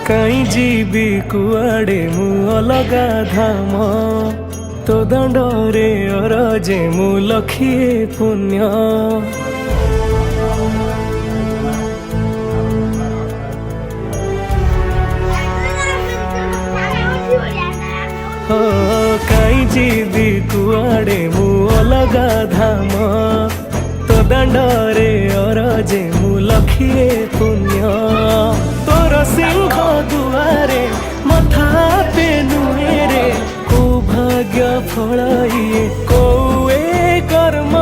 कहीं जीवी कुआड़े मु अलगा धाम तो दंडरे अरजे मु लखिए पुण्य हो कहीं जीवी कुआड़े मु अलगा धाम तो दंडरे अरजे मु लखिए पुण्य तोर सिंह दुआरे मथा पे नुएरे को भाग्य फलाइए कोए कर्म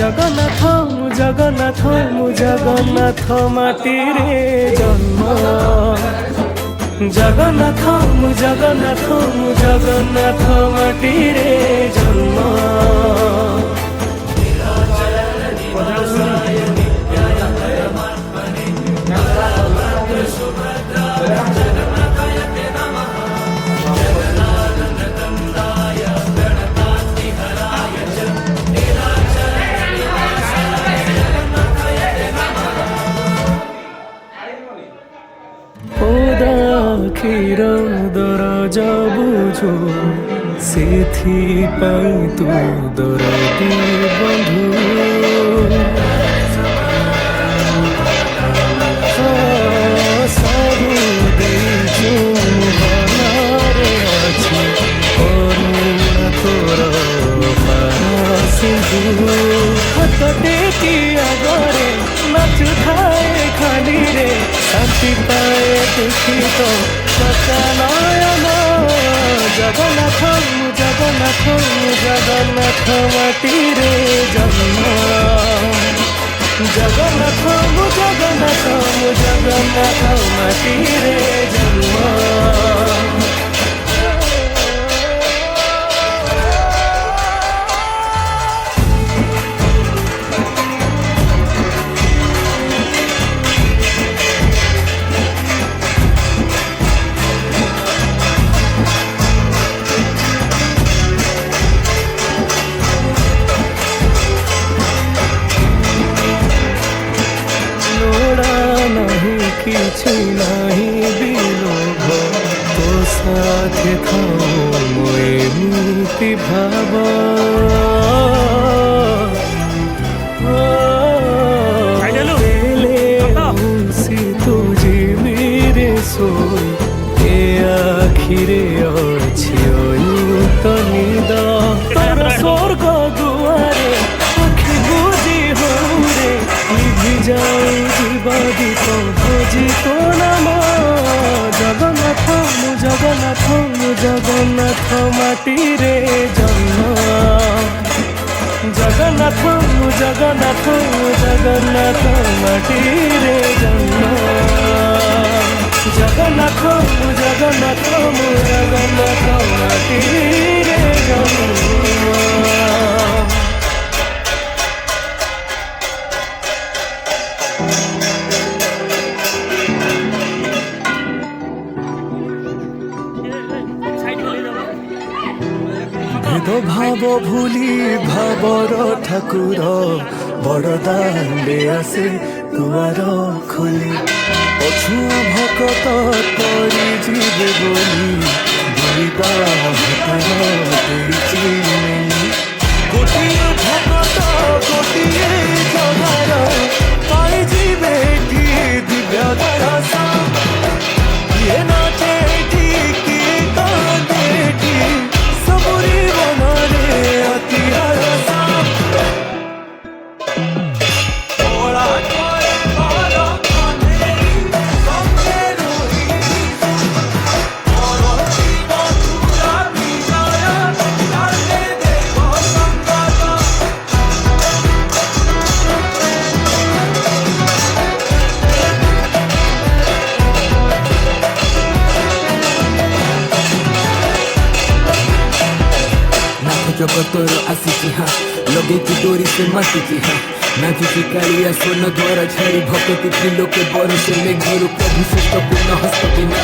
जगन्नाथ जगन्नाथ जगन्नाथ माटी रे जन्म जगन्नाथ जगन्नाथ जगन्नाथ माटी रे जन्म क्षीर दरज बुझु सेथिपाई तू दरदी बंधु सबु देचु भनारे अछि करुणा तोर पारा सिंधु हाथ टेकी आगरे नाचु थाए खाली रे शांति पाए दुखी तो नयन जगन्नाथ जगन्नाथ जगन्नाथ माटी रे जन्म जगन्नाथ जगन्नाथ जगन्नाथ माटी रे जन्म किछु नहीं बिलोभ तो साथे खाओ मोए मुक्ति भाव खुशी तू जीवी सोई ए आखिरे अछि अयुत निद तोर स्वर्ग दुआरे आखि बुझी हो रे निभि जाऊ जीवादी भोजी तो नाम जगन्नाथ जगन्नाथ जगन्नाथ माटी रे जन्म जगन्नाथ जगन्नाथ जगन्नाथ माटी रे जन्म जगन्नाथ जगन्नाथ जगन्नाथ माटी रे जन्म भेद भाव भूली भावर ठाकुर बड़दाण्डे आसे दुआर खोली पछुआ भकत करी जीवे बोली दुईबा गोटिए भकत गोटिए जगार पाई जीवे दिव्य दरसा किए नाचे किए कांदे सबुरी बनरे अति हरसा जगतर आसी हाँ लगे की डोरी से माटी हाँ नाचुची कालिया स्वर्ण द्वारा छाड़ी भक्ति त्रिलोके बरसे मेघरु प्रभु श्रेष्ठ पूर्ण हस्त बिना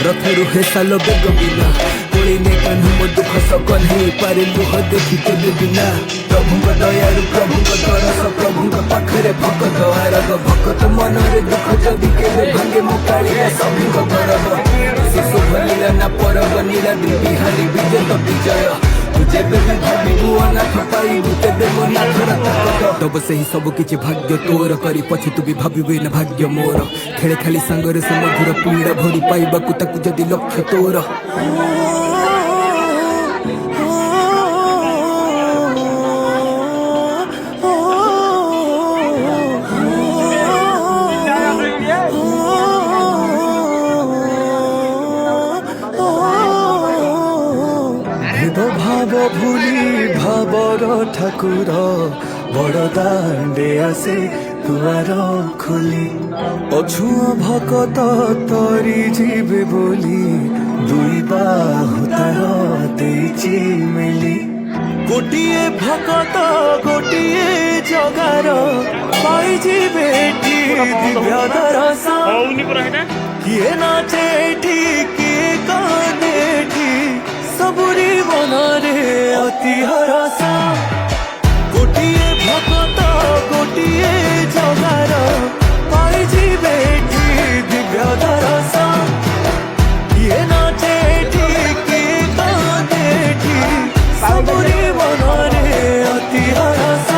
रथरु हे साल बेग बिना कोली ने कान्हु मो दुख सकल हे पारे लुह देखि केबे बिना प्रभुଙ୍କ दयारु प्रभुଙ୍କ दरस प्रभुଙ୍କ पाखरे भक्त आरग भक्त मनरे दुख जदि केबे भांगे मो कालिया सभिଙ୍କ गरब शिशु भलिला ना परब नीलाद्रि बिहारी विजय तो विजय जेबे भी भाबिबु अनाथ पाइबु तेबे मो नाथर ताकत तब सही सब किछि भाग्य तोर करी पछे तू भी भाबिबे ना भाग्य मोर खेले खाली संगरे से मधुर पीड़ा भरी पाइबाकु ताकु जदि लक्ष्य तोर भाव भूली भावर ठाकुर बड़ दांडे आसे दुआर खोली अछुआ भकत तरी जीवे बोली दुई बाहु तार देइछि मिली गोटिए भकत गोटिए जगार पाई जीवे दिव्य दरस किए नाचे किए काने सबुरी मनरे अति हरस गोटिए भगत गोटिए जगार पाई जीवे दिव्य दरस किए नाचे किए काने सबुरी मनरे अति हरस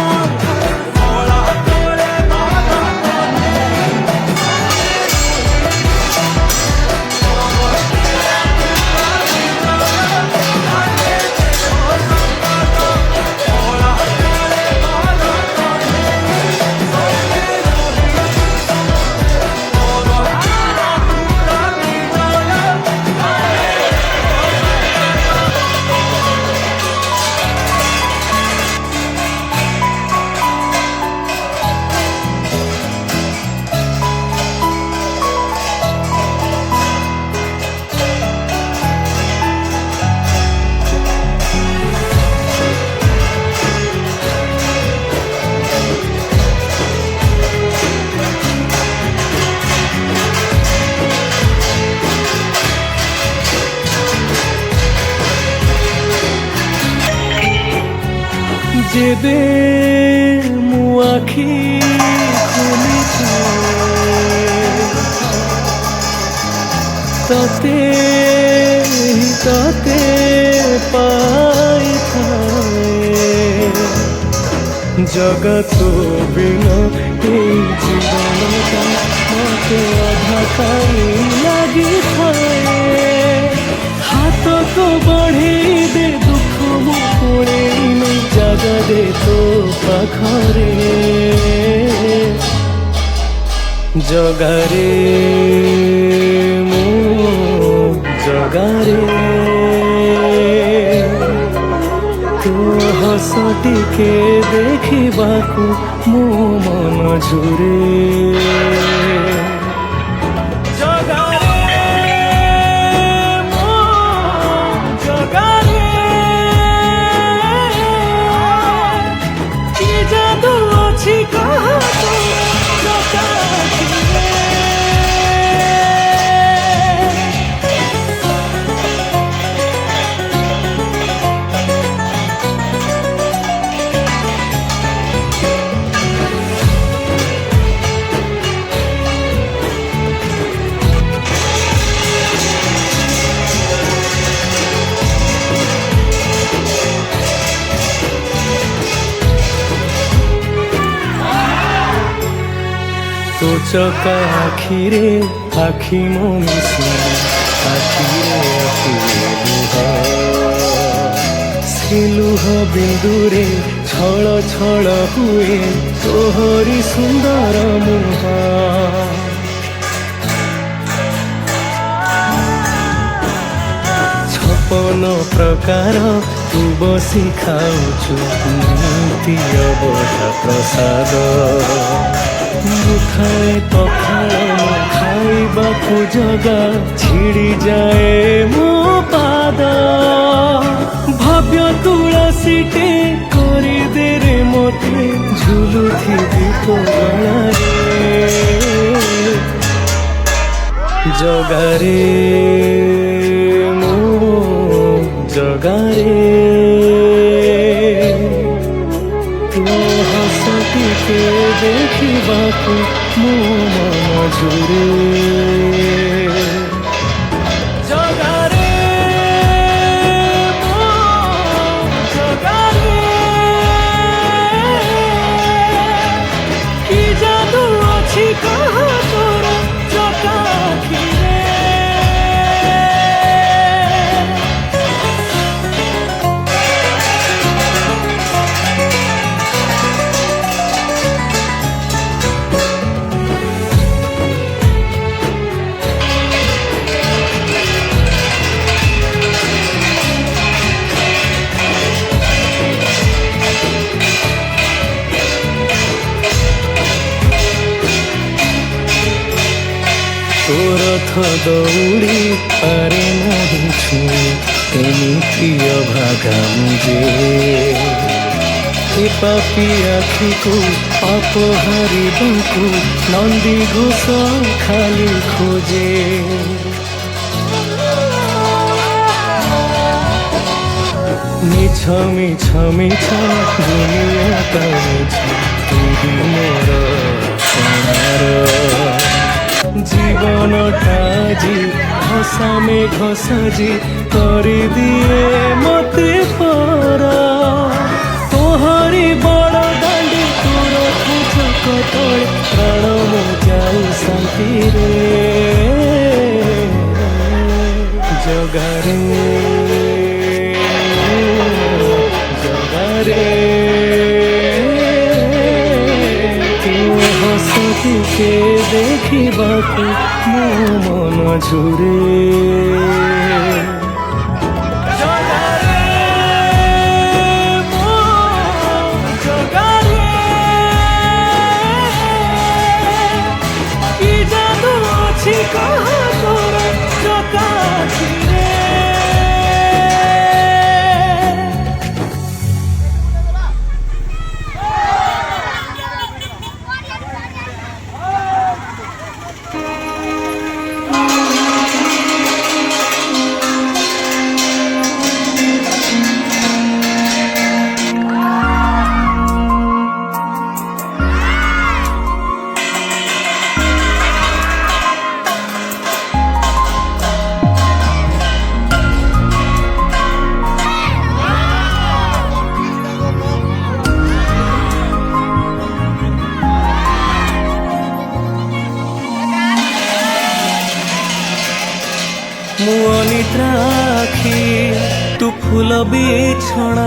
जेबे मु आखि खोली तते तते पाई थाए जगत बिना जीवन का मते अधा काई लगी थाए हाथ तो बढ़े दे दुख मुड़े जगा दे तो पाखरे जगारे मो जगारे तो हस टिके देखिबाकू मो मन झुरे तो चका आखिरे आखि मो मिसी आखिरे लुह से लुह बिंदुरे छल छल हुए तोहरी सुंदर मुह छपन प्रकार तू बसी खाऊछु नीति अबधा प्रसाद मुखाए पखाल खाइबाकू जगा छिड़ी जाए मो पाद भव्य तुलसी टे करी ନିଦେରେ ମୋତେ ଝୁଲୁଥିବି ତୋ ଗଳାରେ ଜଗାରେ ମୋ ଜଗାରେ ତୋ ହସ ଟିକେ ଦେଖିବାକୁ ମୋ ମନ ଝୁରେ ଜଗାରେ ମୋ ଜଗାରେ କି ଯାଦୁ ଅଛି କହ ତୋର ଜଗା ଆଖିରେ ତୋ ରଥ ଦୌଡ଼ି ପାରେ ନାହିଁ ଛୁଇଁ ଏମିତି ଅଭାଗା ମୁଁ ଯେ ଏ ପାପି ଆଖିକୁ ଅପହାରିବାକୁ ନନ୍ଦୀ ଘୋଷ ଖାଲି ଖୋଜେ ମିଛ ମିଛ ମିଛ ଦୁନିଆଟା ମିଛ ତୁ ମୋର সোনার জীবনটা জি ঘষামে ঘষাজি করে দিয়ে মতে পর তোহরি বড় দাঁড়ি তোর খুঁজক তଳେ প্রাণ মু যাই শান্তিরে জগারে জগারে হসতিকে দেখিবাকু ମୋ ମନ ଝୁରେ ଜଗାରେ ମୋ ଜଗାରେ କି ଯାଦୁ ଅଛି କହ ତୋର ଜଗା ଆଖିରେ ମୁଁ ଅନିଦ୍ରା ଆଖି ତୁ ଫୁଲ ବିଛଣା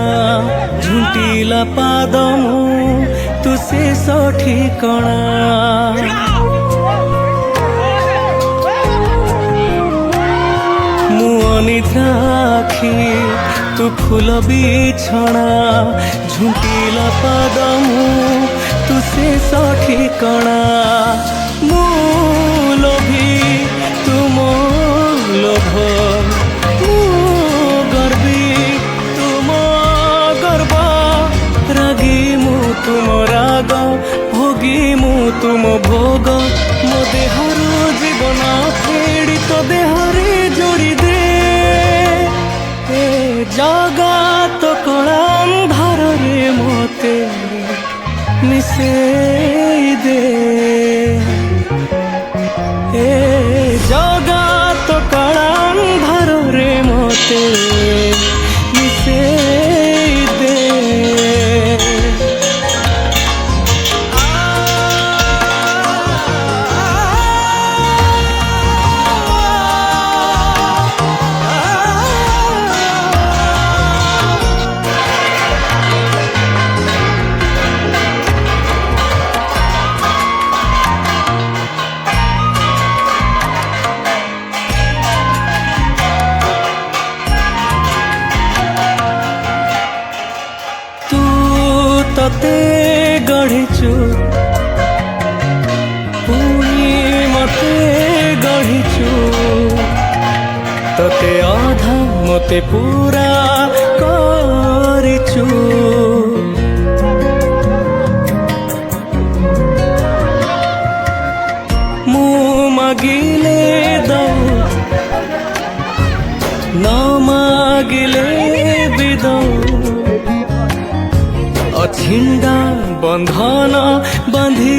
ଝୁଣ୍ଟିଲା ପାଦ ମୁଁ ତୁ ଶେଷ ଠିକଣା ମୁଁ ଅନିଦ୍ରା ଆଖି ତୁ ଫୁଲ ବିଛଣା ଝୁଣ୍ଟିଲା ପାଦ ମୁଁ ତୁ ଶେଷ ଠିକଣା ମୁଁ ଲୋଭି ତୁମ লোভ মু গর্বী তুম গর্ব রাগী মু তুম রাগ ভোগী মু তুম ভোগ মো দেহর জীবন ফেড়ি তো দেহরে জড়ি দে এ জগত কলা ଅନ୍ଧାରରେ মতে মিশেই দে এ জগত কলা ଅନ୍ଧାରରେ মতে মিশেই দে ତତେ ଗଢ଼ିଛୁ ପୁଣି ମତେ ଗଢ଼ିଛୁ ତତେ ଅଧା ମତେ ପୁରା କରିଛୁ न मागिले बिदौ अछिंडा बंधन बांधी